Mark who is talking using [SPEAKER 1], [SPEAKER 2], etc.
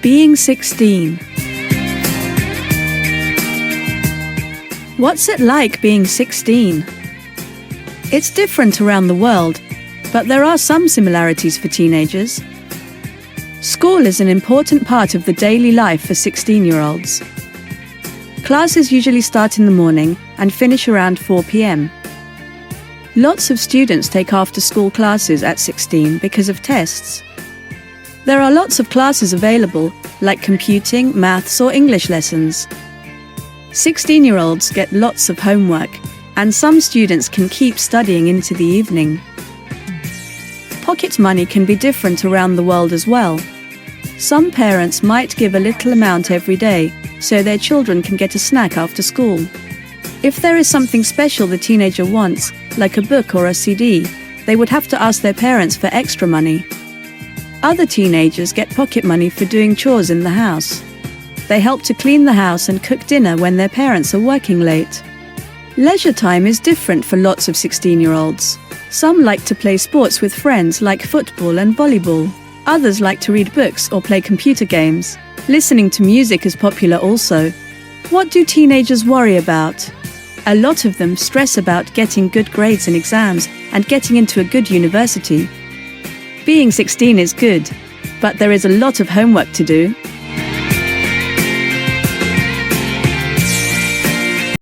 [SPEAKER 1] Being 16. What's it like being 16? It's different around the world, but there are some similarities for teenagers. School is an important part of the daily life for 16-year-olds. Classes usually start in the morning and finish around 4 p.m. Lots of students take after-school classes at 16 because of tests. There are lots of classes available, like computing, maths or English lessons. 16-year-olds get lots of homework, and some students can keep studying into the evening. Pocket money can be different around the world as well. Some parents might give a little amount every day, so their children can get a snack after school. If there is something special the teenager wants, like a book or a CD, they would have to ask their parents for extra money. Other teenagers get pocket money for doing chores in the house. They help to clean the house and cook dinner when their parents are working late. Leisure time is different for lots of 16-year-olds. Some like to play sports with friends like football and volleyball. Others like to read books or play computer games. Listening to music is popular also. What do teenagers worry about? A lot of them stress about getting good grades in exams and getting into a good university. Being 16 is good, but there is a lot of homework to do.